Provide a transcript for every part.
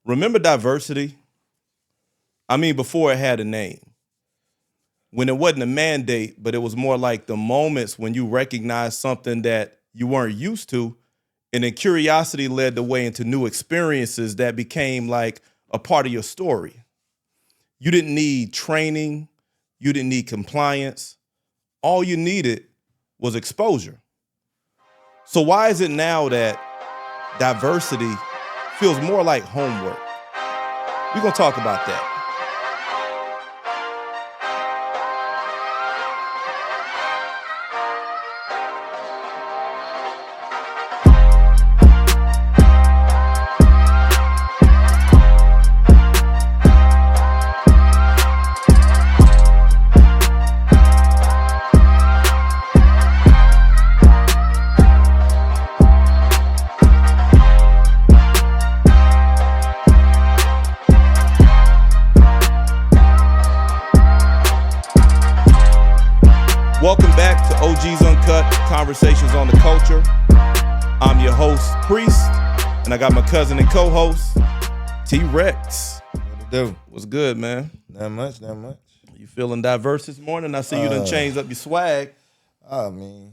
Remember diversity? I mean, before it had a name. When it wasn't a mandate, but it was more like the moments when you recognized something that you weren't used to. And then curiosity led the way into new experiences that became like a part of your story. You didn't need training. You didn't need compliance. All you needed was exposure. So why is it now that diversity feels more like homework? We're going to talk about that. Welcome back to OG's Uncut, Conversations on the Culture. I'm your host, Priest, and I got my cousin and co-host, T-Rex. What it do? What's good, man? Not much. You feeling diverse this morning? I see you done changed up your swag. I mean,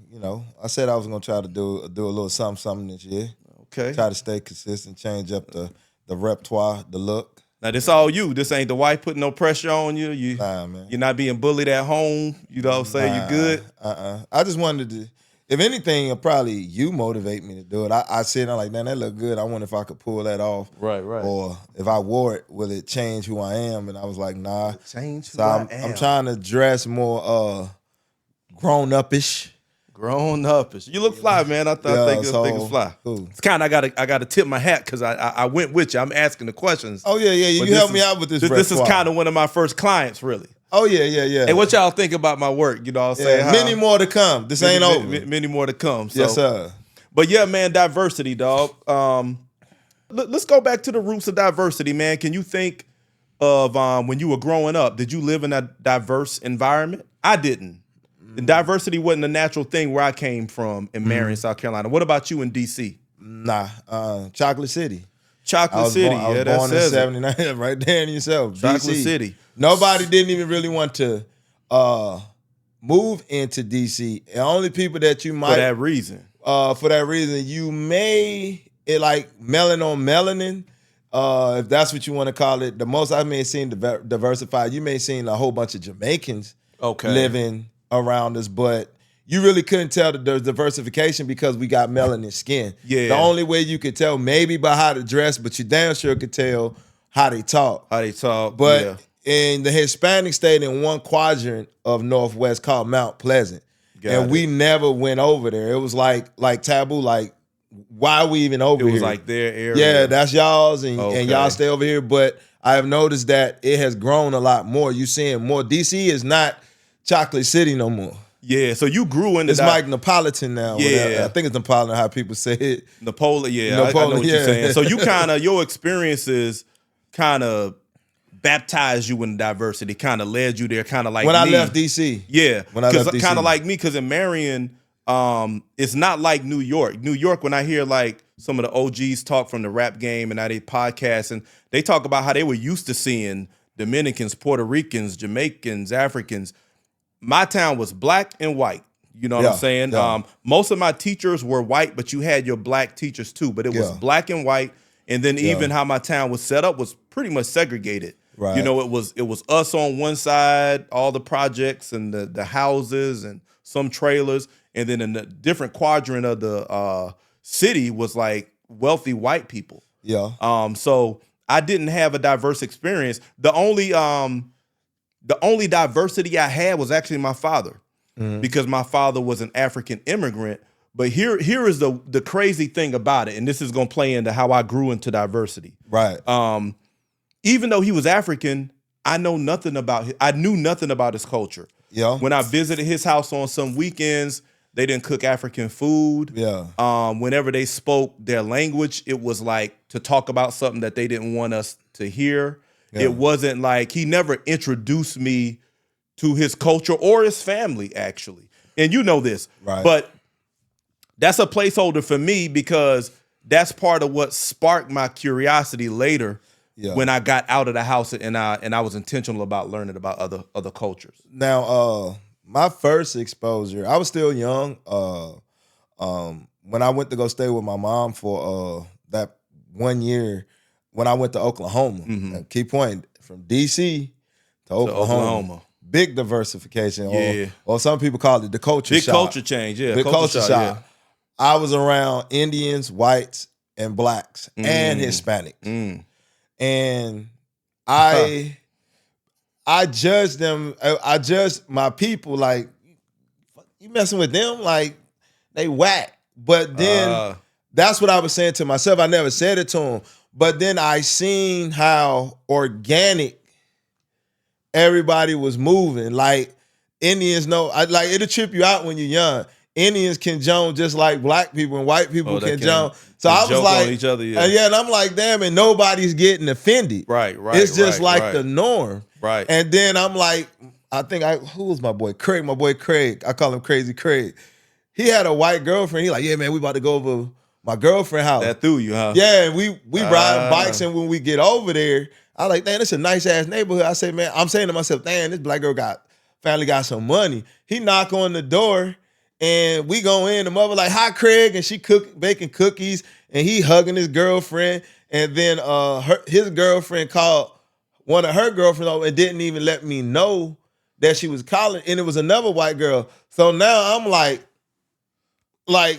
I said I was gonna try to do a little something this year. Okay. Try to stay consistent, change up the repertoire, the look. Now, this all you. This ain't the wife putting no pressure on you. Nah, man. You're not being bullied at home. You know what I'm saying? You good? I just wanted to, if anything, probably you motivate me to do it. I sit and I'm like, man, that look good. I wonder if I could pull that off. Right. Or if I wore it, will it change who I am? And I was like, nah. Change who So I am. I'm trying to dress more grown-up-ish. Grown up. You look fly, man. I think it's fly. Cool. It's kind of I got to tip my hat because I went with you. I'm asking the questions. Oh yeah. You helped me out with this. This is kind of one of my first clients, really. Oh yeah. Hey, what y'all think about my work? You know what I'm saying? Many more to come. This ain't over. Many more to come. So. Yes, sir. But yeah, man, diversity, dog. Let's go back to the roots of diversity, man. Can you think of when you were growing up? Did you live in a diverse environment? I didn't. And diversity wasn't a natural thing where I came from in Marion, South Carolina. What about you in D.C.? Nah, Chocolate City. Chocolate City. I was born in 79, right there in yourself. Chocolate DC. City. Nobody didn't even really want to move into D.C. The only people that you might... For that reason. You may, like melanin on melanin, if that's what you want to call it. The most I may have seen diversified, you may have seen a whole bunch of Jamaicans living around us, but you really couldn't tell that there's diversification because we got melanin skin. Yeah. The only way you could tell maybe by how they dress, but you damn sure could tell how they talk. But in the Hispanic state in one quadrant of Northwest called Mount Pleasant. We never went over there. It was like taboo, like why are we even over here? It was like their area. Yeah, that's y'all's and y'all stay over here. But I have noticed that it has grown a lot more. You seeing more. DC is not Chocolate City no more. Yeah, so you grew into it's like Napolitan now. Yeah. I think it's Napolitan how people say it. Napoleon, yeah. I know what you're saying. So you your experiences kind of baptized you in diversity, kind of led you there, kind of like when me. I left DC. Yeah, when I left DC. Kind of like me, because in Marion, it's not like New York. New York, when I hear like some of the OGs talk from the rap game and how they podcast, and they talk about how they were used to seeing Dominicans, Puerto Ricans, Jamaicans, Africans. My town was black and white. You know what I'm saying? Yeah. Most of my teachers were white, but you had your black teachers too. But it was black and white. And then even how my town was set up was pretty much segregated. Right. You know, it was us on one side, all the projects and the houses and some trailers. And then in the different quadrant of the city was like wealthy white people. Yeah. So I didn't have a diverse experience. The only diversity I had was actually my father, because my father was an African immigrant. But here is the crazy thing about it, and this is going to play into how I grew into diversity. Right. Even though he was African, I knew nothing about his culture. Yeah. When I visited his house on some weekends, they didn't cook African food. Yeah. Whenever they spoke their language, it was like to talk about something that they didn't want us to hear. Yeah. It wasn't like he never introduced me to his culture or his family, actually. And you know this. Right. But that's a placeholder for me because that's part of what sparked my curiosity later when I got out of the house and I was intentional about learning about other cultures. Now, my first exposure, I was still young. When I went to go stay with my mom for that 1 year, when I went to Oklahoma, key point, from DC to Oklahoma. Big diversification, or some people call it the culture shock. Big culture change, Big culture shock. Yeah. I was around Indians, whites, and blacks, and Hispanics. And I judged them, I judged my people like, you messing with them? Like, they whack. But then, that's what I was saying to myself. I never said it to them. But then I seen how organic everybody was moving. Like, Indians know, like, it'll trip you out when you're young. Indians can joan just like black people, and white people can joan. So I was like, each other, and I'm like, damn, and nobody's getting offended. Right. It's just the norm. Right. And then I'm like, who was my boy? Craig, my boy Craig. I call him Crazy Craig. He had a white girlfriend. He like, yeah, man, we about to go over my girlfriend's house. That threw you, huh? Yeah, and we ride bikes, and when we get over there, I like, damn, it's a nice ass neighborhood. I say, man, I'm saying to myself, damn, this black girl finally got some money. He knock on the door, and we go in. The mother like, hi, Craig, and she baking cookies, and he hugging his girlfriend. And then his girlfriend called one of her girlfriends over and didn't even let me know that she was calling, and it was another white girl. So now I'm like,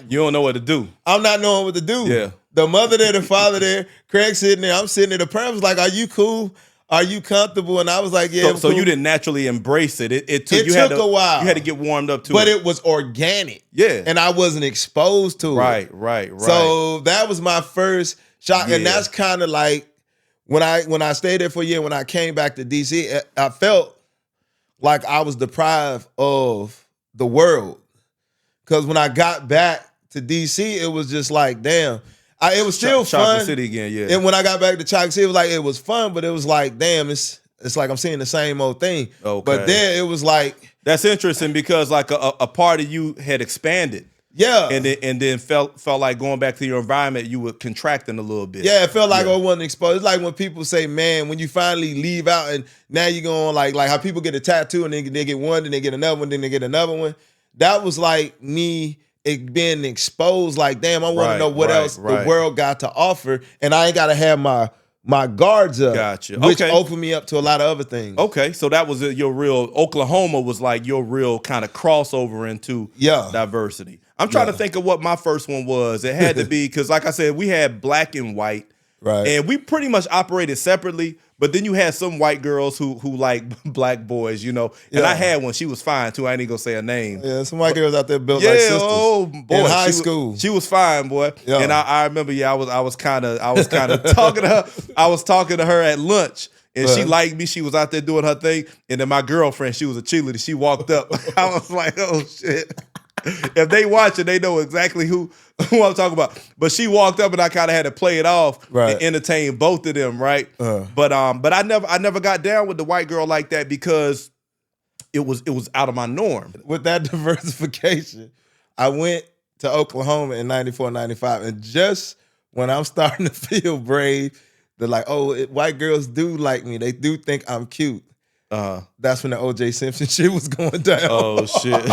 you don't know what to do. I'm not knowing what to do. Yeah. The mother there, the father there, Craig sitting there, I'm sitting there. The parent was like, are you cool? Are you comfortable? And I was like, yeah. So you didn't naturally embrace it. It took a while. You had to get warmed up to it. But it was organic. Yeah. And I wasn't exposed to it. Right. So that was my first shock. Yeah. And that's kind of like when I stayed there for a year, when I came back to DC, I felt like I was deprived of the world. Because when I got back to DC, it was just like, damn. It was still fun. Chocolate City again, yeah. And when I got back to Chocolate City, it was fun, but it was like, damn, it's like I'm seeing the same old thing. Okay. But there it was like, that's interesting because like a part of you had expanded. Yeah. And then felt like going back to your environment, you were contracting a little bit. Yeah, it felt like I wasn't exposed. It's like when people say, man, when you finally leave out and now you're going like how people get a tattoo and they get one, then they get another one, then they get another one. That was like me being exposed, like, damn, I want to know what else the world got to offer, and I ain't got to have my guards up. Gotcha. Which opened me up to a lot of other things. Okay, so that was your real, Oklahoma was like your real kind of crossover into diversity. I'm trying to think of what my first one was. It had to be, because like I said, we had black and white, and we pretty much operated separately. But then you had some white girls who like black boys, you know. And I had one. She was fine too. I ain't even gonna say her name. Yeah, some white girls out there built like sisters. Oh boy, in high school. She was fine, boy. Yeah. And I remember, I was kind of talking to her. I was talking to her at lunch. And she liked me. She was out there doing her thing. And then my girlfriend, she was a cheerleader. She walked up. I was like, oh shit. If they watch it, they know exactly who I'm talking about. But she walked up and I kind of had to play it off and entertain both of them, right? But I never got down with the white girl like that because it was out of my norm. With that diversification, I went to Oklahoma in 94, 95, and just when I'm starting to feel brave, they're like, oh, white girls do like me. They do think I'm cute. That's when the O.J. Simpson shit was going down. Oh, shit.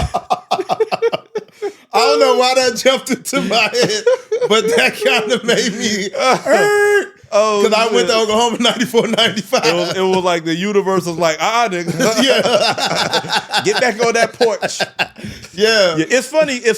I don't know why that jumped into my head, but that kind of made me hurt. Oh, because I went to Oklahoma 94, 95. It was like the universe was like, nigga. Get back on that porch. Yeah. It's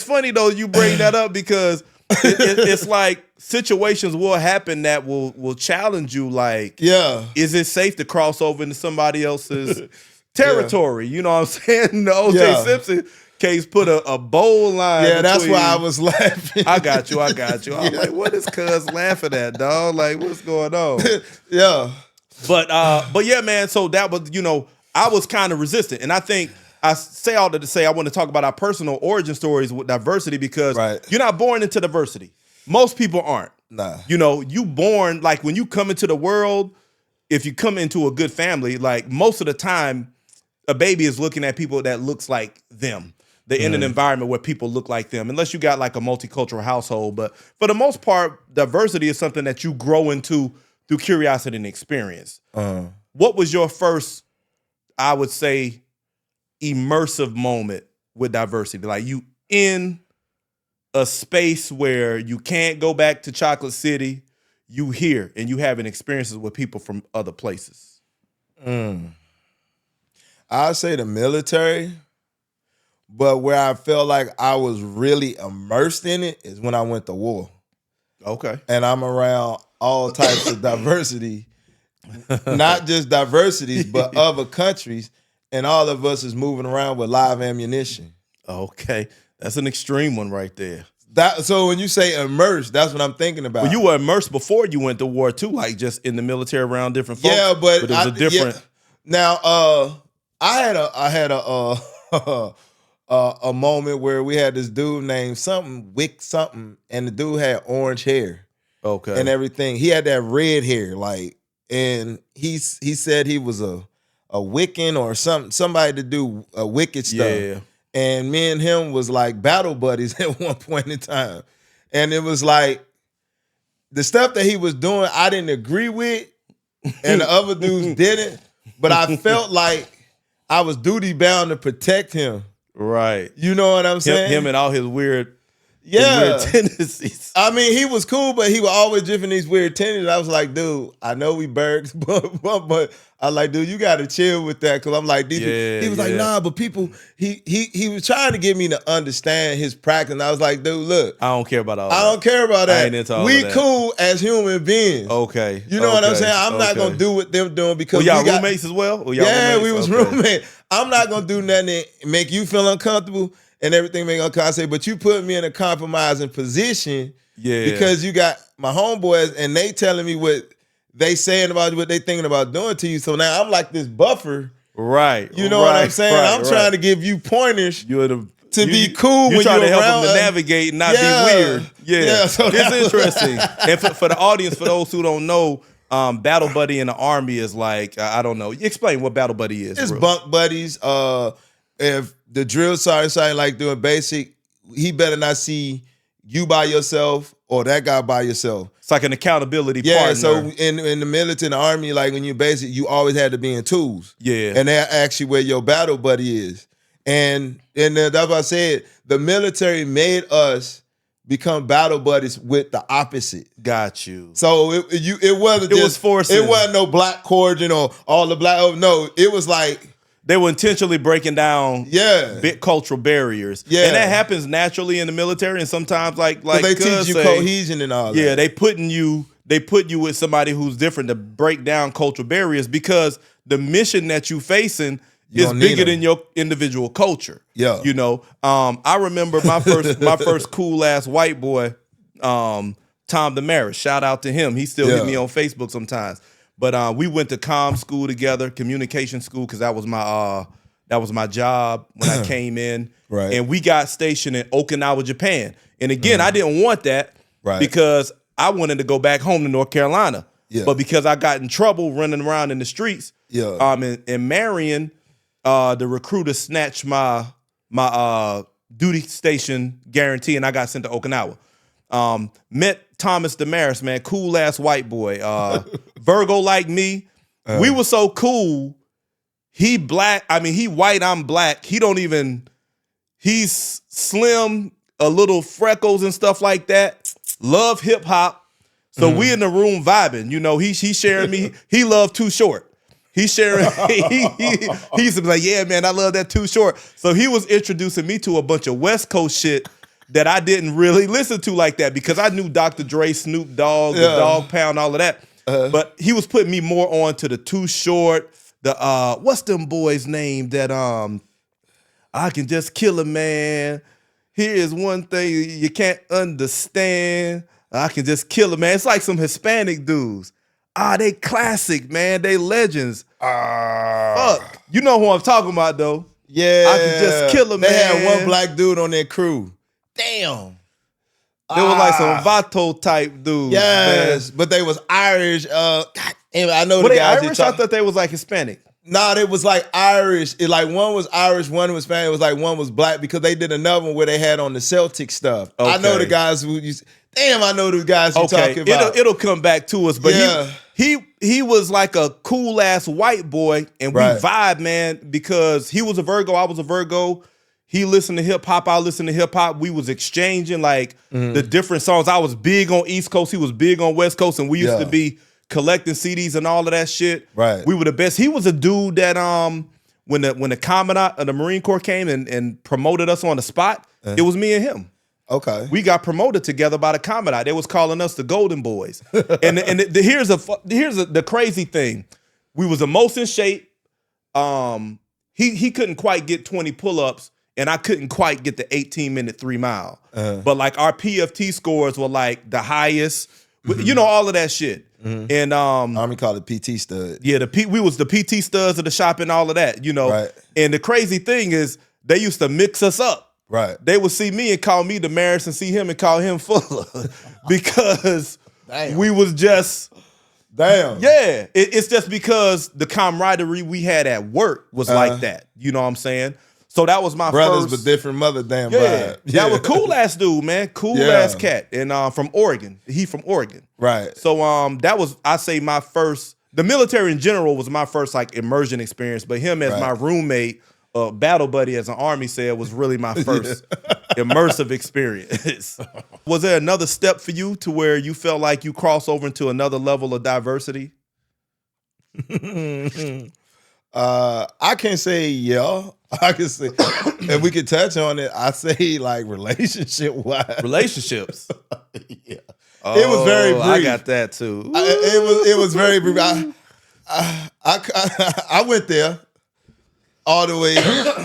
funny, though, you bring that up because it's like situations will happen that will challenge you. Like, is it safe to cross over into somebody else's territory? You know what I'm saying? The O.J. Simpson case put a bold line. Yeah, that's why I was laughing. I got you. I'm like, what is cuz laughing at, dog? Like, what's going on? Yeah. But yeah, man, so that was, I was kind of resistant. And I think I say all that to say I want to talk about our personal origin stories with diversity because you're not born into diversity. Most people aren't. Nah. You born, like when you come into the world, if you come into a good family, like most of the time, a baby is looking at people that looks like them. They're in an environment where people look like them, unless you got like a multicultural household. But for the most part, diversity is something that you grow into through curiosity and experience. What was your first, I would say, immersive moment with diversity? Like you in a space where you can't go back to Chocolate City, you here and you having experiences with people from other places. I'd say the military, but where I felt like I was really immersed in it is when I went to war. Okay. And I'm around all types of diversity, not just diversities, but other countries, and all of us is moving around with live ammunition. Okay. That's an extreme one right there. So when you say immersed, that's what I'm thinking about. Well, you were immersed before you went to war too, like just in the military around different folks. Yeah, but it was a different. Yeah. Now, I had a moment where we had this dude named Wick something, and the dude had orange hair. Okay. And everything. He had that red hair, and he said he was a Wiccan or somebody to do wicked stuff. Yeah. And me and him was like battle buddies at one point in time. And it was like the stuff that he was doing, I didn't agree with, and the other dudes didn't. But I felt like I was duty bound to protect him. Right. You know what I'm saying? Him and all his weird, weird tendencies. I mean, he was cool, but he was always drifting these weird tendencies. I was like, dude, I know we bergs, but I like, dude, you got to chill with that. Because I'm like, he was like, nah, but people, he was trying to get me to understand his practice. And I was like, dude, look. I don't care about all that. I don't care about that. I ain't into all we that. Cool as human beings. Okay. You know what I'm saying? I'm not going to do what they're doing because y'all roommates as well? Yeah, we was roommates. I'm not going to do nothing that make you feel uncomfortable and everything make uncomfortable. But you put me in a compromising position because you got my homeboys and they telling me what they saying about what they thinking about doing to you. So now I'm like this buffer. Right. You know what I'm saying? I'm trying to give you pointers to be cool when you're trying to help around them to navigate and not be weird. Yeah. So it's interesting. And for the audience, for those who don't know, Battle Buddy in the Army is like, I don't know. Explain what Battle Buddy is. It's bunk buddies. If the drill sergeant like doing basic, he better not see you by yourself or that guy by yourself. It's like an accountability partner. Yeah, so in the military, in the Army, like when you're basic, you always had to be in twos. Yeah. And that's actually where your battle buddy is. And that's what I said. The military made us become battle buddies with the opposite. Got you. So it wasn't just, was forcing. It wasn't no black cordian or all the black. Oh, no, it was like, they were intentionally breaking down big cultural barriers. Yeah. And that happens naturally in the military. And sometimes like they teach you cohesion and all that. Yeah, they put you with somebody who's different to break down cultural barriers because the mission that you facing is bigger than your individual culture. Yeah. You know, I remember my first cool ass white boy, Tom Damaris. Shout out to him. He still hit me on Facebook sometimes. But we went to comm school together, communication school, because that was my job when I came in. Right. And we got stationed in Okinawa, Japan. And again, I didn't want that because I wanted to go back home to North Carolina. Yeah. But because I got in trouble running around in the streets, in Marion, the recruiter snatched my duty station guarantee, and I got sent to Okinawa. Met Thomas Damaris, man, cool ass white boy. Virgo like me. We were so cool. He black. I mean, he white, I'm black. He's slim, a little freckles and stuff like that. Love hip hop. So we in the room vibing. You know, he sharing me. He loved Too Short. He sharing. he used to be like, yeah, man, I love that Too Short. So he was introducing me to a bunch of West Coast shit that I didn't really listen to like that because I knew Dr. Dre, Snoop Dogg, the Dog Pound, all of that. But he was putting me more on to the Too Short, the what's them boys' name that I can just kill a man. Here is one thing you can't understand. I can just kill a man. It's like some Hispanic dudes. They classic, man. They legends. Fuck. You know who I'm talking about though. Yeah. I can just kill a man. They had one black dude on their crew. Damn. They were like some Vato type dudes. Yes, man. But they was Irish. God damn it, I know were the they guys. Irish? I thought they was like Hispanic. Nah, they was like Irish. One was Irish, one was Spanish. It was like one was black because they did another one where they had on the Celtic stuff. Okay. I know the guys who I know the guys you're talking about. It'll come back to us, but he was like a cool ass white boy, and we vibe, man, because he was a Virgo, I was a Virgo. He listened to hip hop, I listened to hip hop. We was exchanging like the different songs. I was big on East Coast, he was big on West Coast, and we used to be collecting CDs and all of that shit. Right. We were the best. He was a dude that when the Commandant of the Marine Corps came and promoted us on the spot, it was me and him. Okay. We got promoted together by the Commandant. They was calling us the Golden Boys. and here's the crazy thing. We was the most in shape. He couldn't quite get 20 pull-ups, and I couldn't quite get the 18-minute 3 mile. But like our PFT scores were like the highest. You know, all of that shit. And Army called it PT stud. Yeah, we was the PT studs of the shop and all of that, you know. Right. And the crazy thing is they used to mix us up. Right. They would see me and call me Damaris, and see him and call him Fuller. Because we was just yeah. It's just because the camaraderie we had at work was like that. You know what I'm saying? So that was my brothers, first. but different mother damn vibe. That was cool ass dude, man. Cool ass cat. And from Oregon. He from Oregon. Right. So that was, I say, my first. The military in general was my first like immersion experience, but him as my roommate, battle buddy, as an Army said, was really my first immersive experience. Was there another step for you to where you felt like you crossed over into another level of diversity? I can't say I can say, if we could touch on it, I say like relationship-wise. Relationships. Yeah. Oh, it was very brief. I got that too. It was very brief. I went there all the way,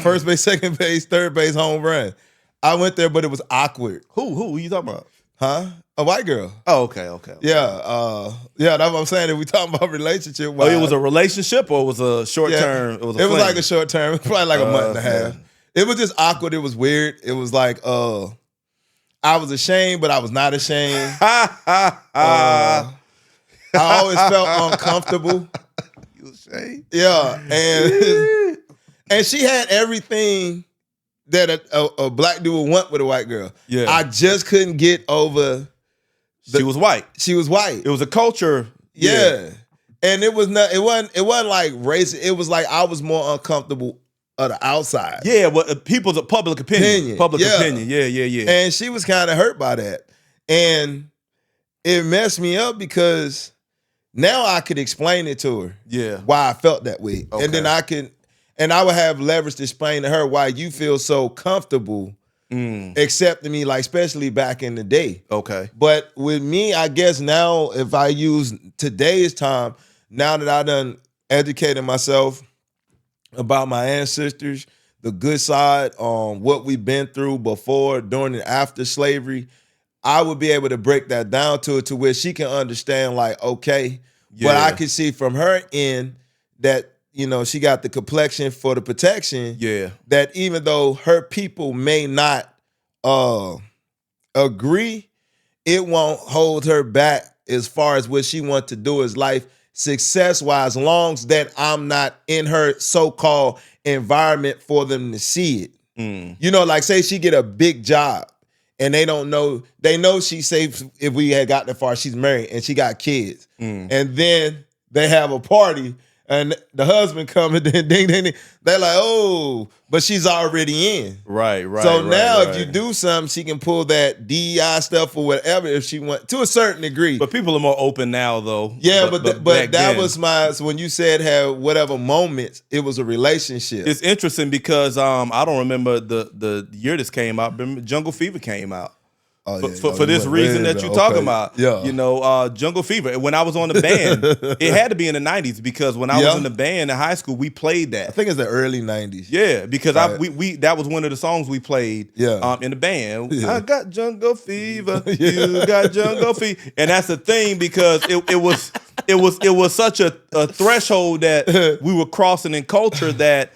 first base, second base, third base, home run. I went there, but it was awkward. Who you talking about? Huh? A white girl. Oh, okay. Yeah, that's what I'm saying. If we talking about relationship, it was a relationship or it was a short term? It was like a short term, probably like a month and a half. It was just awkward. It was weird. It was like I was ashamed, but I was not ashamed. I always felt uncomfortable. You ashamed? Yeah, and she had everything that a black dude would want with a white girl. Yeah, I just couldn't get over. She was white. She was white. It was a culture. Yeah. And it was not. It wasn't like racist. It was like I was more uncomfortable of the outside. Yeah, but people's public opinion. Public opinion. Yeah. And she was kind of hurt by that, and it messed me up because now I could explain it to her. Yeah, why I felt that way, okay. And then I would have leverage to explain to her why you feel so comfortable accepting me, like especially back in the day. Okay. But with me, I guess now if I use today's time, now that I done educated myself about my ancestors, the good side, what we've been through before, during, and after slavery, I would be able to break that down to her to where she can understand, like, okay, but I can see from her end that, you know, she got the complexion for the protection. Yeah. That even though her people may not agree, it won't hold her back as far as what she wants to do is life success-wise, long as that I'm not in her so-called environment for them to see it. You know, like say she get a big job and they don't know, they know she's safe if we had got that far, she's married and she got kids. And then they have a party and the husband come and then ding, ding, ding. They're like, oh, but she's already in. Right. So now if you do something, she can pull that DEI stuff or whatever if she wants, to a certain degree. But people are more open now, though. Yeah, but that was so when you said have whatever moments, it was a relationship. It's interesting because I don't remember the year this came out. Remember Jungle Fever came out. For this reason that you're talking about. Yeah. You know, Jungle Fever. When I was on the band, it had to be in the 90s because when I was in the band in high school, we played that. I think it's the early 90s. Yeah, because we that was one of the songs we played in the band. I got Jungle Fever, you got Jungle Fever. And that's the thing because it was such a threshold that we were crossing in culture that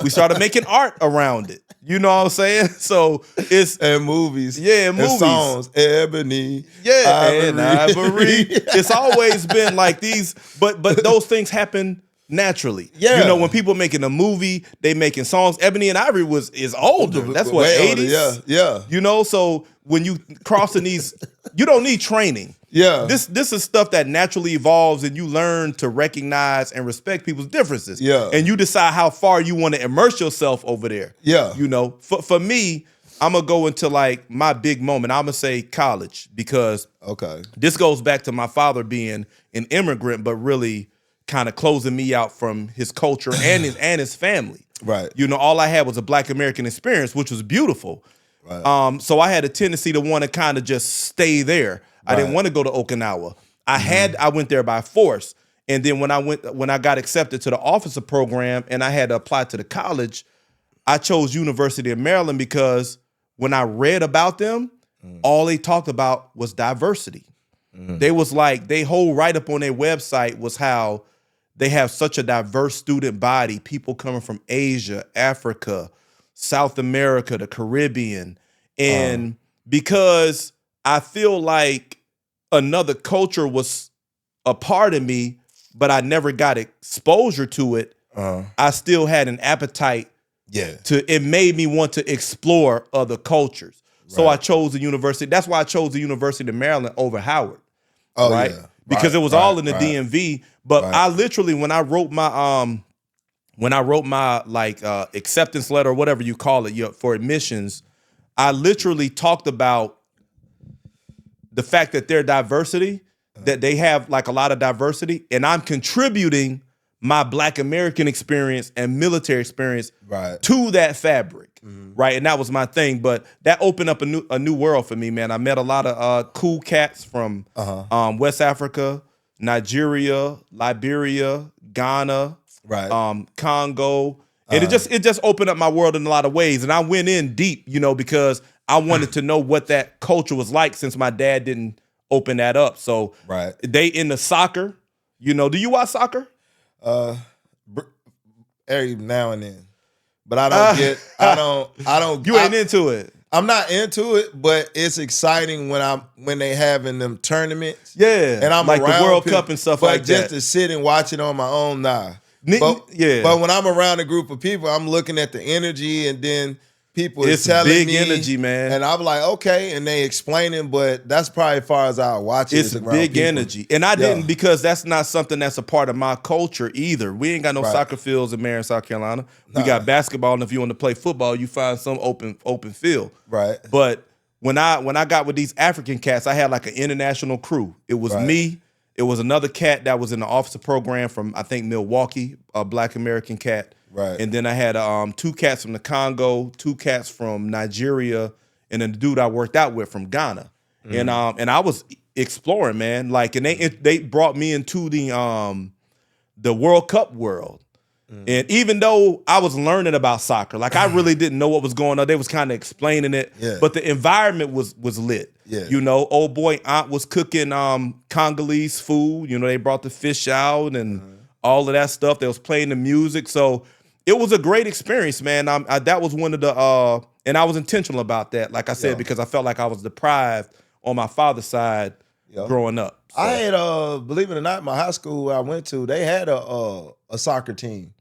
we started making art around it. You know what I'm saying? So it's and movies. Yeah, and movies. Songs. Ebony. Yeah, Ivory. It's always been like these, but those things happen naturally. Yeah. You know, when people making a movie, they making songs. Ebony and Ivory is older. That's what, 80s? Yeah. You know, so when you crossing these, you don't need training. Yeah. This is stuff that naturally evolves, and you learn to recognize and respect people's differences. Yeah. And you decide how far you want to immerse yourself over there. Yeah. You know, for me, I'm gonna go into like my big moment. I'm gonna say college, because this goes back to my father being an immigrant, but really kind of closing me out from his culture and his family. Right. You know, all I had was a Black American experience, which was beautiful. Right. So I had a tendency to want to kind of just stay there. I didn't want to go to Okinawa. I went there by force. And then when I got accepted to the officer program and I had to apply to the college, I chose University of Maryland because when I read about them, all they talked about was diversity. They was like, they whole write-up on their website was how they have such a diverse student body, people coming from Asia, Africa, South America, the Caribbean. And because I feel like another culture was a part of me, but I never got exposure to it, I still had an appetite. It made me want to explore other cultures. So I chose the university. That's why I chose the University of Maryland over Howard. Right? Because it was all in the DMV. But I literally, when I wrote my like acceptance letter or whatever you call it for admissions, I literally talked about the fact that their diversity, that they have like a lot of diversity, and I'm contributing my Black American experience and military experience to that fabric, right? And that was my thing. But that opened up a new world for me, man. I met a lot of cool cats from West Africa, Nigeria, Liberia, Ghana, Congo. And it just opened up my world in a lot of ways. And I went in deep, you know, because I wanted to know what that culture was like, since my dad didn't open that up. So they into soccer, you know. Do you watch soccer? Every now and then, but I don't. You ain't into it. I'm not into it, but it's exciting when they having them tournaments. Yeah, and I'm like around the World people, Cup and stuff but like that. just to sit and watch it on my own, nah. But when I'm around a group of people, I'm looking at the energy, and then people is telling big me energy, man. And I'm like, okay, and they explaining, but that's probably as far as I watch it. It's big energy. And I didn't, because that's not something that's a part of my culture either. We ain't got no soccer fields in Marion, South Carolina. We got basketball, and if you want to play football, you find some open field. Right. But when I got with these African cats, I had like an international crew. It was me. It was another cat that was in the officer program from, I think, Milwaukee, a Black American cat. Right. And then I had 2 cats from the Congo, 2 cats from Nigeria, and then the dude I worked out with from Ghana. And I was exploring, man. Like, and they brought me into the World Cup world. And even though I was learning about soccer, like I really didn't know what was going on. They was kind of explaining it, but the environment was lit. Yeah. You know, old boy Aunt was cooking Congolese food. You know, they brought the fish out and all of that stuff. They was playing the music. So it was a great experience, man. That was one of the, and I was intentional about that, like I said, because I felt like I was deprived on my father's side growing up. So. I had, believe it or not, my high school I went to, they had a soccer team.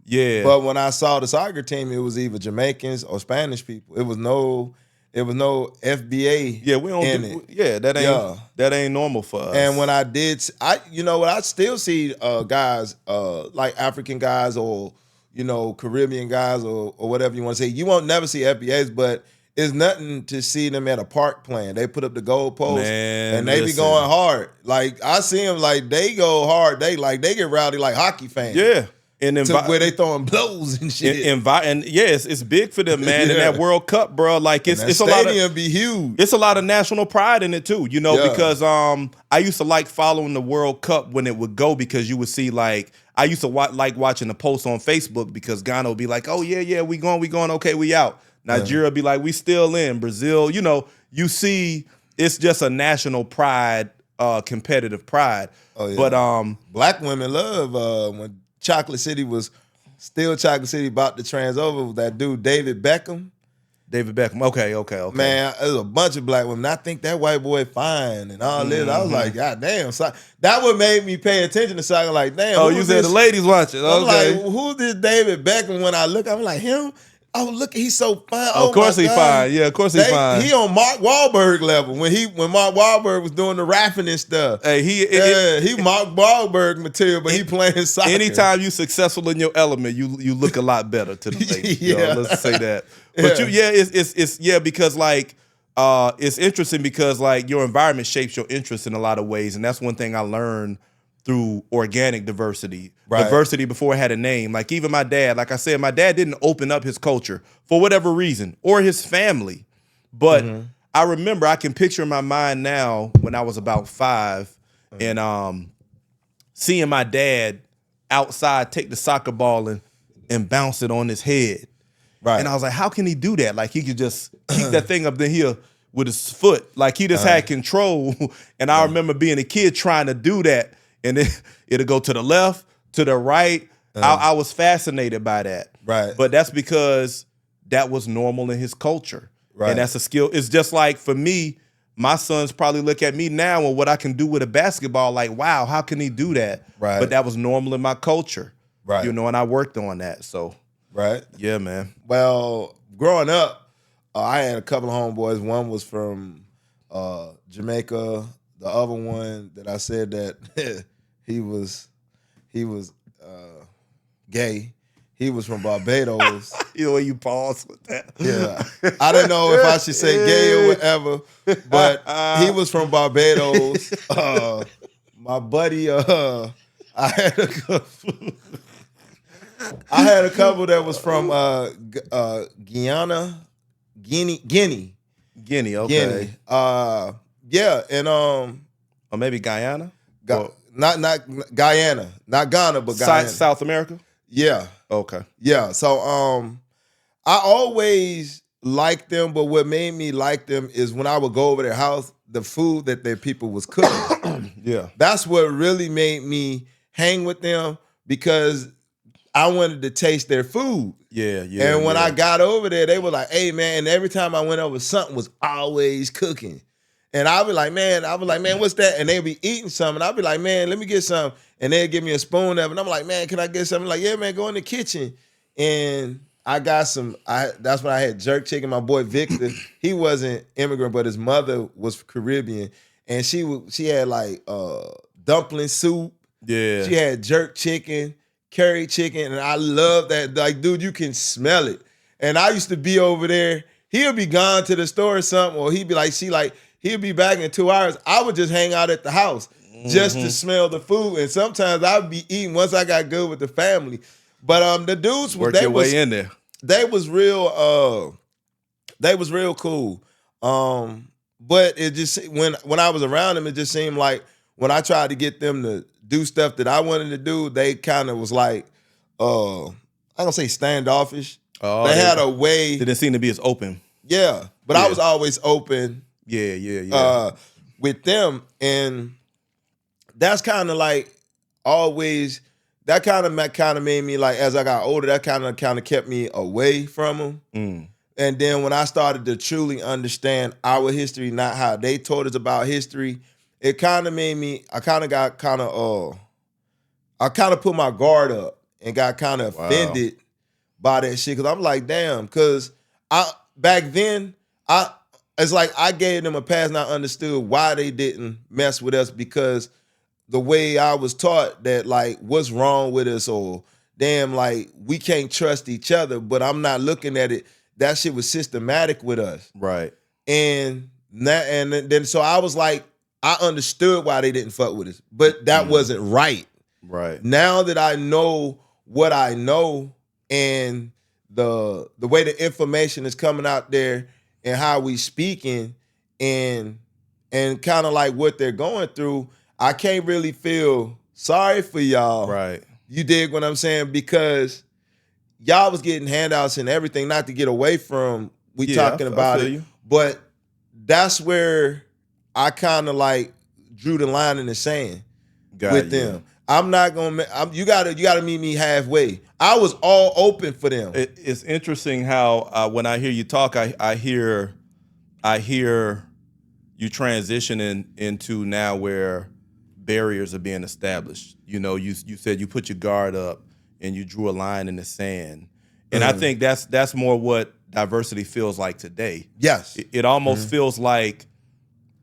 Yeah. But when I saw the soccer team, it was either Jamaicans or Spanish people. It was no FBA. Yeah, we don't in it. Yeah, that ain't normal for us. And when I did, you know what, I still see guys like African guys or, you know, Caribbean guys or whatever you want to say. You won't never see FBAs, but it's nothing to see them at a park playing. They put up the goalposts and they be going hard. Like I see them, like they go hard. They get rowdy like hockey fans. Yeah. And where they throwing blows and shit. And yes, it's big for them, man. And that World Cup, bro, like it's a lot of stadium be huge. It's a lot of national pride in it too, you know, because I used to like following the World Cup when it would go, because you would see like I used to like watching the posts on Facebook, because Ghana would be like, oh yeah, we going, okay, we out. Nigeria would be like, we still in. Brazil, you know, you see, it's just a national pride, competitive pride. Oh yeah. But Black women love when Chocolate City was still Chocolate City, about to trans over with that dude David Beckham. Okay. Man, there's a bunch of black women. I think that white boy fine and all this. I was like, God damn. So that would make me pay attention to soccer. Like, damn. Oh, you said the ladies watch it. Okay. I'm like, who's this David Beckham? When I look, I'm like, him? oh look, he's so fine. Of course he fine. Yeah, of course he fine. He on Mark Wahlberg level when Mark Wahlberg was doing the rapping and stuff. Hey, he Mark Wahlberg material, but he playing soccer. Anytime you successful in your element, you look a lot better to the ladies. Yeah. Let's say that. But it's because like it's interesting because like your environment shapes your interest in a lot of ways, and that's one thing I learned through organic diversity. Right. Diversity before it had a name. Like even my dad, like I said, my dad didn't open up his culture for whatever reason, or his family. But I remember, I can picture in my mind now when I was about 5 and seeing my dad outside take the soccer ball and bounce it on his head. Right. And I was like, how can he do that? Like he could just keep that thing up here with his foot. Like he just had control. And I remember being a kid trying to do that. And it'll go to the left, to the right. I was fascinated by that. Right. But that's because that was normal in his culture. Right. And that's a skill. It's just like for me, my sons probably look at me now and what I can do with a basketball, like, wow, how can he do that? Right. But that was normal in my culture. Right. You know, and I worked on that. So right. Yeah, man. Well, growing up, I had a couple of homeboys. One was from Jamaica. The other one that I said that he was gay. He was from Barbados. You know, you pause with that. Yeah. I didn't know if I should say gay or whatever, but he was from Barbados. My buddy, I had a couple that was from Guinea. Guinea, okay. Yeah, and or maybe Guyana? Not Guyana. Not Ghana, but Guyana. South America? Yeah. Okay. Yeah. So I always liked them, but what made me like them is when I would go over their house, the food that their people was cooking. Yeah. That's what really made me hang with them because I wanted to taste their food. Yeah, yeah. And when I got over there, they were like, hey man, and every time I went over, something was always cooking. And I'd be like, man, what's that? And they'd be eating something. And I'd be like, man, let me get some. And they'd give me a spoon of it. And I'm like, man, can I get something? Like, yeah, man, go in the kitchen. And I got some, that's when I had jerk chicken. My boy Victor, he wasn't immigrant, but his mother was Caribbean. And she had like dumpling soup. Yeah. She had jerk chicken, curry chicken. And I love that. Like, dude, you can smell it. And I used to be over there. He'll be gone to the store or something. Or he'd be like, he'll be back in 2 hours. I would just hang out at the house just to smell the food. And sometimes I'd be eating once I got good with the family. But the dudes work your way in there. They was real cool. But it just when I was around them, it just seemed like when I tried to get them to do stuff that I wanted to do, they kind of was like I don't say standoffish. Oh, they had a way. Didn't seem to be as open. Yeah. But I was always open. Yeah. With them, and that's kind of like always. That kind of made me like as I got older. That kind of kept me away from them. And then when I started to truly understand our history, not how they told us about history, it kind of made me. I kind of put my guard up and got kind of offended by that shit because I'm like, damn, because back then it's like I gave them a pass and I understood why they didn't mess with us because the way I was taught that like what's wrong with us or damn like we can't trust each other, but I'm not looking at it. That shit was systematic with us. Right. And then so I was like, I understood why they didn't fuck with us, but that wasn't right. Right. Now that I know what I know and the way the information is coming out there and how we speaking and kind of like what they're going through, I can't really feel sorry for y'all. Right. You dig what I'm saying? Because y'all was getting handouts and everything, not to get away from talking about it. But that's where I kind of like drew the line in the sand with them. I'm not gonna. You gotta meet me halfway. I was all open for them. It's interesting how when I hear you talk, I hear you transitioning into now where barriers are being established. You know, you said you put your guard up and you drew a line in the sand, And I think that's more what diversity feels like today. Yes. It almost feels like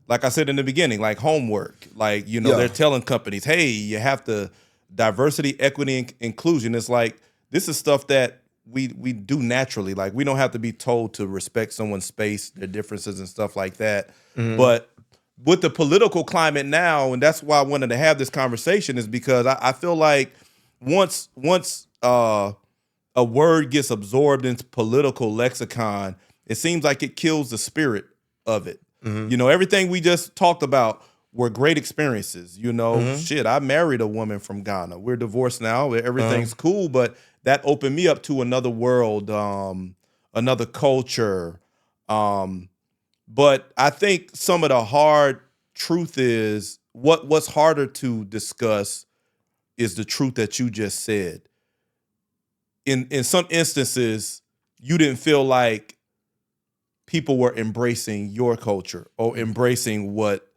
I said in the beginning, like homework. Like, they're telling companies, hey, you have to diversity, equity, and inclusion. It's like, this is stuff that we do naturally. Like, we don't have to be told to respect someone's space, their differences and stuff like that. But with the political climate now, and that's why I wanted to have this conversation, is because I feel like once a word gets absorbed into political lexicon, it seems like it kills the spirit of it. Everything we just talked about were great experiences. Shit, I married a woman from Ghana. We're divorced now. Everything's cool, but that opened me up to another world, another culture. But I think some of the hard truth is what's harder to discuss is the truth that you just said. In some instances, you didn't feel like people were embracing your culture or embracing what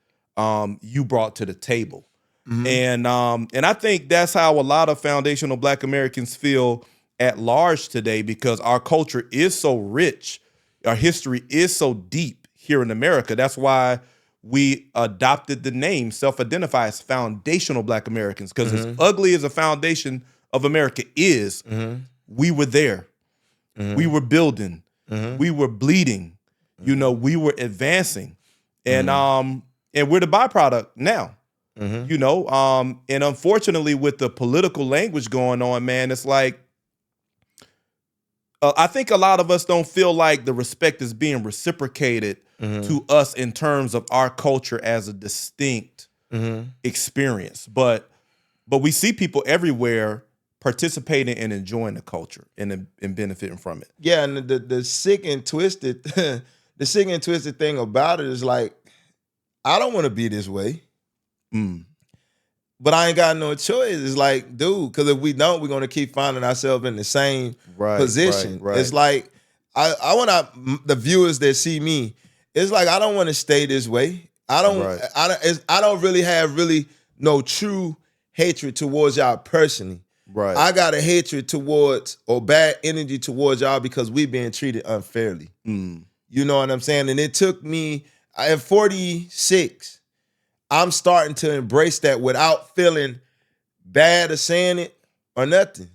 you brought to the table. And I think that's how a lot of foundational Black Americans feel at large today, because our culture is so rich, our history is so deep here in America. That's why we adopted the name, self-identify as foundational Black Americans, because as ugly as a foundation of America is, we were there. We were building. We were bleeding. We were advancing. And we're the byproduct now. And unfortunately, with the political language going on, man, it's like, I think a lot of us don't feel like the respect is being reciprocated to us in terms of our culture as a distinct experience. But we see people everywhere participating and enjoying the culture and benefiting from it. Yeah, and the sick and twisted, the sick and twisted thing about it is like, I don't want to be this way. But I ain't got no choice. It's like, dude, because if we don't, we're going to keep finding ourselves in the same position. Right. It's like, I want the viewers that see me, it's like, I don't want to stay this way. I don't really have no true hatred towards y'all personally. Right. I got a hatred towards, or bad energy towards y'all, because we being treated unfairly. You know what I'm saying? And it took me, at 46, I'm starting to embrace that without feeling bad or saying it or nothing.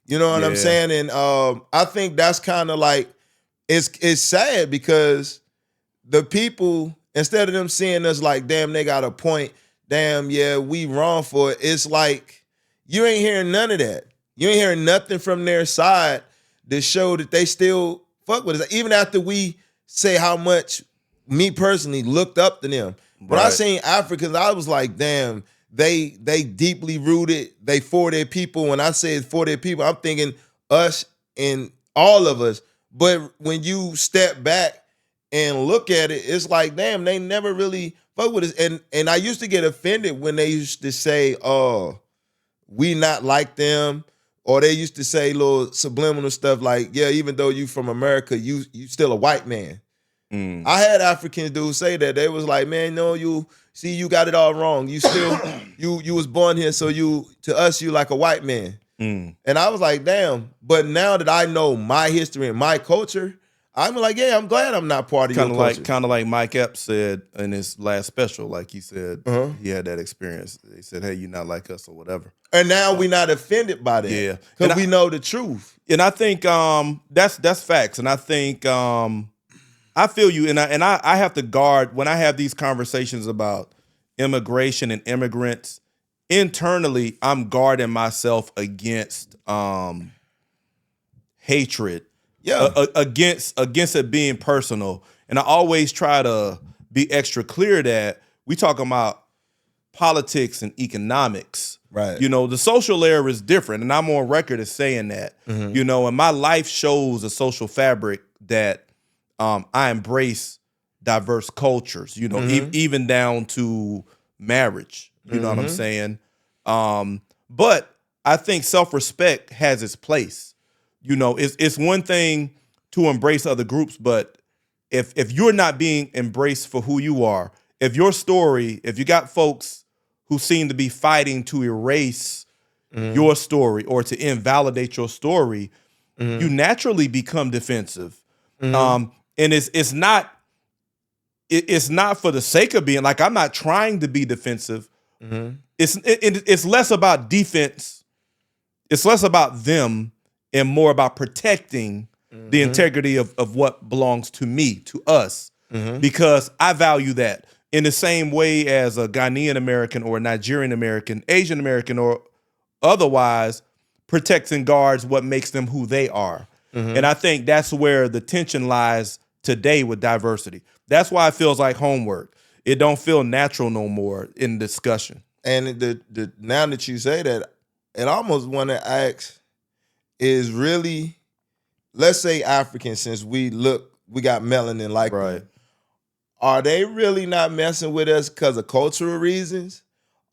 You know what I'm saying? And I think that's kind of like, it's sad, because the people, instead of them seeing us like, damn, they got a point, damn, yeah, we wrong for it, it's like, you ain't hearing none of that. You ain't hearing nothing from their side to show that they still fuck with us. Even after we say how much, me personally, looked up to them. When I seen Africans, I was like, damn, they deeply rooted, they for their people. When I say for their people, I'm thinking us and all of us. But when you step back and look at it, it's like, damn, they never really fuck with us. And I used to get offended when they used to say, oh, we not like them. Or they used to say little subliminal stuff like, yeah, even though you from America, you still a white man. I had African dudes say that. They was like, man, no, you got it all wrong. You still, you was born here, so to us, you like a white man. And I was like, damn. But now that I know my history and my culture, I'm like, yeah, I'm glad I'm not part of your culture. Kind of like Mike Epps said in his last special, like he said, he had that experience. He said, hey, you're not like us or whatever. And now we're not offended by that. Yeah. Because we know the truth. And I think that's facts. And I think I feel you. And I have to guard when I have these conversations about immigration and immigrants. Internally, I'm guarding myself against hatred. Against it being personal. And I always try to be extra clear that we talking about politics and economics. Right. The social layer is different, and I'm on record as saying that. And my life shows a social fabric that I embrace diverse cultures, even down to marriage. You know what I'm saying? But I think self-respect has its place. It's one thing to embrace other groups, but if you're not being embraced for who you are, if you got folks who seem to be fighting to erase your story or to invalidate your story, you naturally become defensive. Mm-hmm. And it's not for the sake of being, like, I'm not trying to be defensive. Mm-hmm. It's less about defense. It's less about them and more about protecting the integrity of what belongs to me, to us, because I value that in the same way as a Ghanaian American or a Nigerian American, Asian American, or otherwise protects and guards what makes them who they are. And I think that's where the tension lies today with diversity. That's why it feels like homework. It don't feel natural no more in discussion. And the now that you say that, it almost want to ask is really, let's say Africans, since we got melanin like them, are they really not messing with us because of cultural reasons?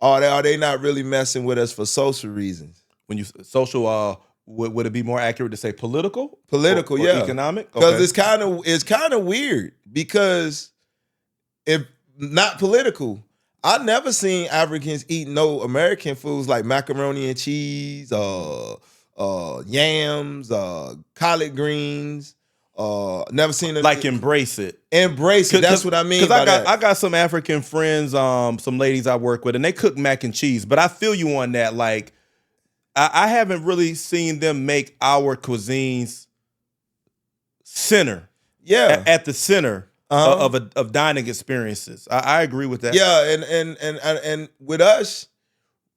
Or are they not really messing with us for social reasons? When you social, would it be more accurate to say political? Political, or yeah. Economic? Because it's kind of weird, because if not political, I never seen Africans eat no American foods like macaroni and cheese, yams, collard greens. Never seen it. Like embrace it. Embrace it. That's what I mean by that. I got some African friends, some ladies I work with, and they cook mac and cheese. But I feel you on that. Like, I haven't really seen them make our cuisines center. Yeah, at the center of dining experiences. I agree with that. Yeah, and with us,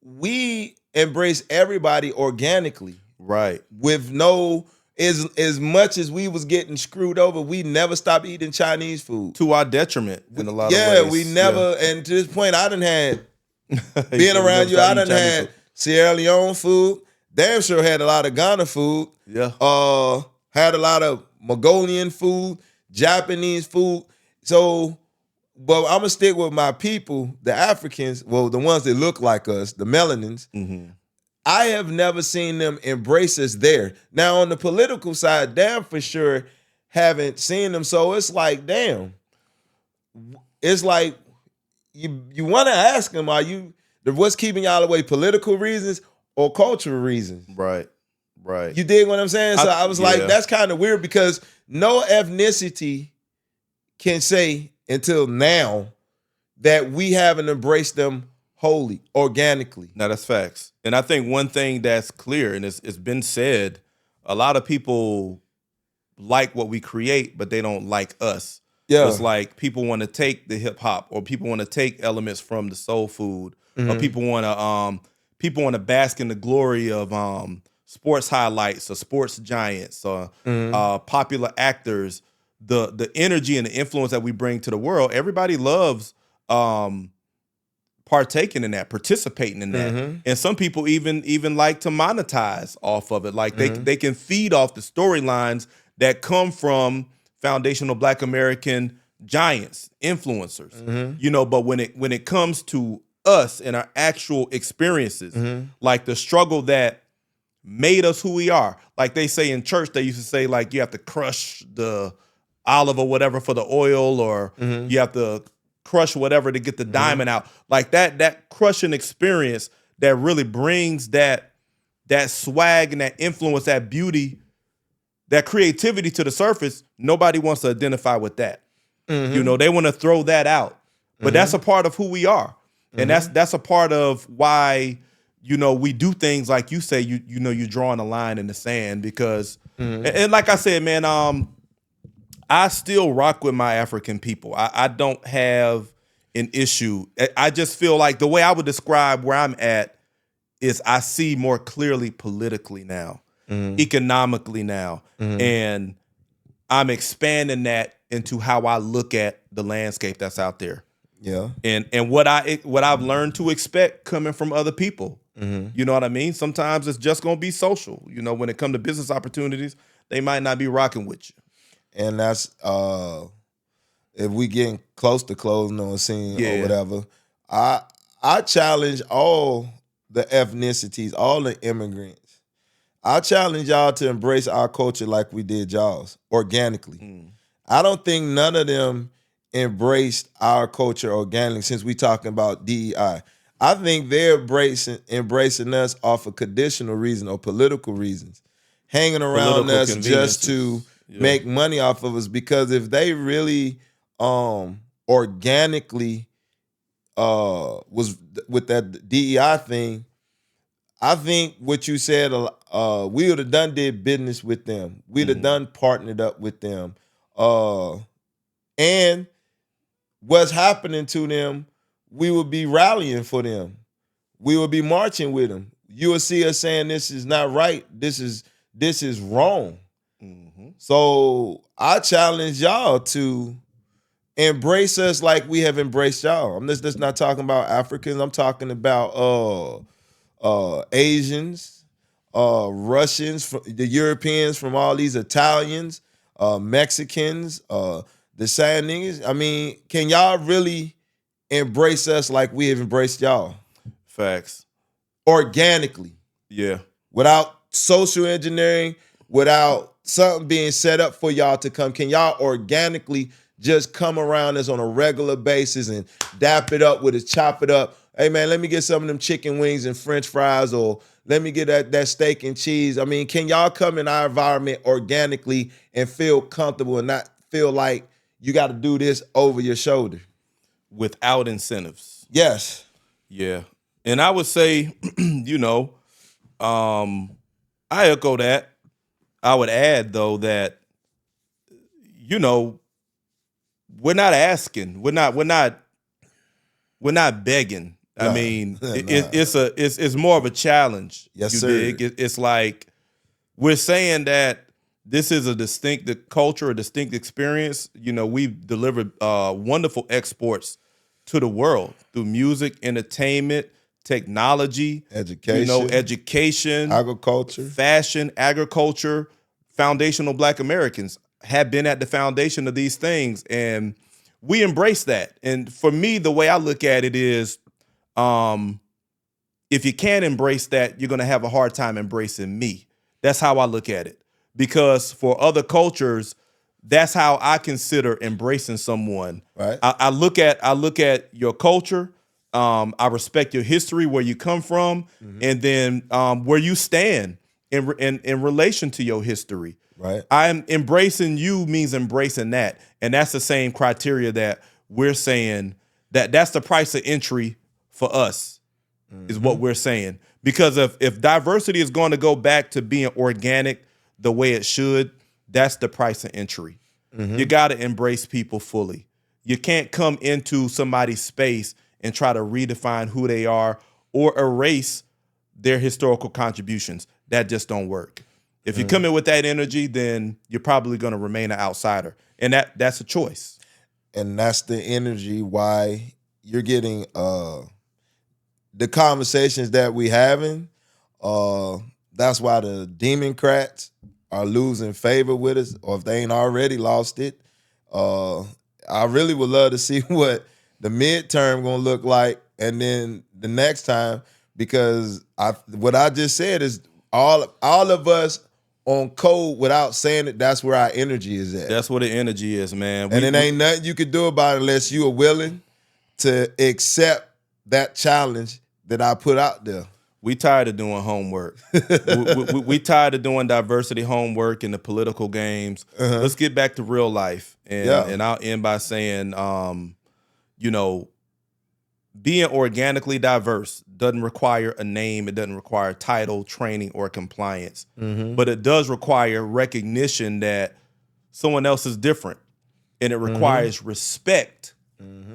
we embrace everybody organically. Right. With no, as much as we was getting screwed over, we never stopped eating Chinese food. To our detriment in a lot of ways. Yeah, we never, and to this point, I done had, being around you, I done had Sierra Leone food. Damn sure had a lot of Ghana food. Yeah. Had a lot of Mongolian food, Japanese food. So, but I'm gonna stick with my people, the Africans, well, the ones that look like us, the melanins. I have never seen them embrace us there. Now, on the political side, damn for sure haven't seen them. So it's like, damn. It's like you want to ask them, what's keeping y'all away, political reasons or cultural reasons? Right. You dig what I'm saying? So I was like, that's kind of weird, because no ethnicity can say until now that we haven't embraced them wholly, organically. Now, that's facts. And I think one thing that's clear, and it's been said, a lot of people like what we create, but they don't like us. Yeah. It's like people want to take the hip hop, or people want to take elements from the soul food, or people want to bask in the glory of sports highlights or sports giants or popular actors. The energy and the influence that we bring to the world, everybody loves partaking in that, participating in that. And some people even like to monetize off of it. Like they can feed off the storylines that come from foundational Black American giants, influencers. But when it comes to us and our actual experiences, like the struggle that made us who we are. Like they say in church, they used to say, like, you have to crush the olive or whatever for the oil, or you have to crush whatever to get the diamond out. Like that crushing experience that really brings that swag and that influence, that beauty, that creativity to the surface. Nobody wants to identify with that. They want to throw that out. But that's a part of who we are. And that's a part of why, we do things like you say, you're drawing a line in the sand, because and like I said, man, I still rock with my African people. I don't have an issue. I just feel like the way I would describe where I'm at is I see more clearly politically now, economically now, and I'm expanding that into how I look at the landscape that's out there. Yeah, and what I've learned to expect coming from other people. You know what I mean? Sometimes it's just gonna be social. When it comes to business opportunities, they might not be rocking with you. And that's if we getting close to closing on a scene or whatever. I challenge all the ethnicities, all the immigrants. I challenge y'all to embrace our culture like we did y'all's, organically. I don't think none of them embraced our culture organically, since we talking about DEI. I think they're embracing us off of conditional reason or political reasons. hanging around us just to make money off of us. Because if they really organically was with that DEI thing, I think what you said, we would have did business with them. We'd have done partnered up with them. And what's happening to them, we would be rallying for them. We would be marching with them. You will see us saying this is not right. This is wrong. Mm-hmm. So I challenge y'all to embrace us like we have embraced y'all. I'm just not talking about Africans. I'm talking about Asians, Russians, the Europeans, from all these Italians, Mexicans, the same niggas. I mean, can y'all really embrace us like we have embraced y'all? Facts. Organically. Yeah. Without social engineering, without something being set up for y'all to come. Can y'all organically just come around us on a regular basis and dap it up with us, chop it up? Hey, man, let me get some of them chicken wings and French fries, or let me get that steak and cheese. I mean, can y'all come in our environment organically and feel comfortable and not feel like you got to do this over your shoulder? Without incentives. Yes. Yeah. And I would say, I echo that. I would add, though, that, we're not asking. We're not begging. No, I mean, it's more of a challenge. Yes, sir. It's like we're saying that this is a distinct culture, a distinct experience. We've delivered wonderful exports to the world through music, entertainment, technology, education, agriculture, fashion, agriculture. Foundational Black Americans have been at the foundation of these things, and we embrace that. And for me, the way I look at it is, if you can't embrace that, you're going to have a hard time embracing me. That's how I look at it. Because for other cultures, that's how I consider embracing someone. Right. I look at your culture. I respect your history, where you come from, and then where you stand in relation to your history. Right. I'm embracing you means embracing that, and that's the same criteria that we're saying that's the price of entry for us, is what we're saying. Because if diversity is going to go back to being organic the way it should, that's the price of entry. You got to embrace people fully. You can't come into somebody's space and try to redefine who they are or erase their historical contributions. That just don't work. If you come in with that energy, then you're probably going to remain an outsider. And that's a choice. And that's the energy why you're getting the conversations that we having. That's why the Democrats are losing favor with us, or if they ain't already lost it. I really would love to see what the midterm gonna look like, and then the next time, because what I just said is all of us on code without saying it. That's where our energy is at. That's where the energy is, man. And it ain't nothing you can do about it unless you are willing to accept that challenge that I put out there. We tired of doing homework. we tired of doing diversity homework in the political games. Let's get back to real life. And I'll end by saying, being organically diverse doesn't require a name. It doesn't require title, training, or compliance. But it does require recognition that someone else is different. And it requires respect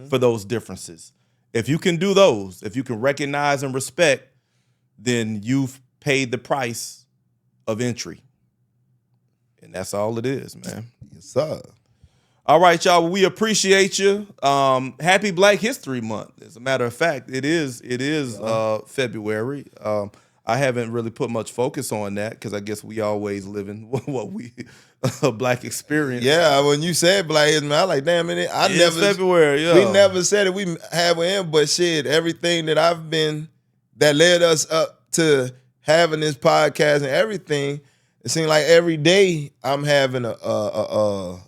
for those differences. If you can do those, if you can recognize and respect, then you've paid the price of entry. And that's all it is, man. Yes, sir. All right, y'all. We appreciate you. Happy Black History Month. As a matter of fact, it is February. I haven't really put much focus on that because I guess we always live in what we a Black experience. Yeah, when you said Black History Month, I like, damn it. It's February. Yeah, we never said it. We have him, but shit, everything that I've been that led us up to having this podcast and everything, it seems like every day I'm having a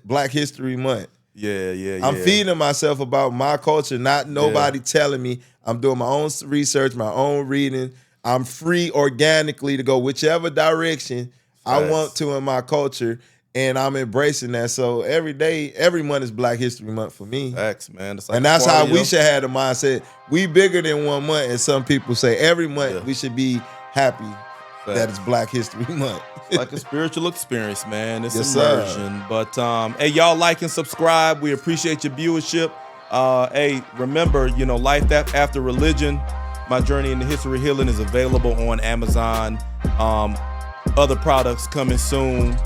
Black History Month. Yeah. I'm feeding myself about my culture, not nobody telling me. I'm doing my own research, my own reading. I'm free organically to go whichever direction I want to in my culture, and I'm embracing that. So every day, every month is Black History Month for me. Facts, man. Like and that's how we should have the mindset. We bigger than 1 month, and some people say every month we should be happy that it's Black History Month. It's like a spiritual experience, man. It's immersion. But hey, y'all like and subscribe. We appreciate your viewership. Hey, remember, Life After Religion, my journey into history healing is available on Amazon. Other products coming soon.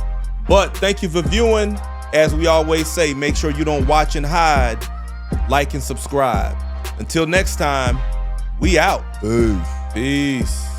But thank you for viewing. As we always say, make sure you don't watch and hide. Like and subscribe. Until next time, we out. Peace. Peace.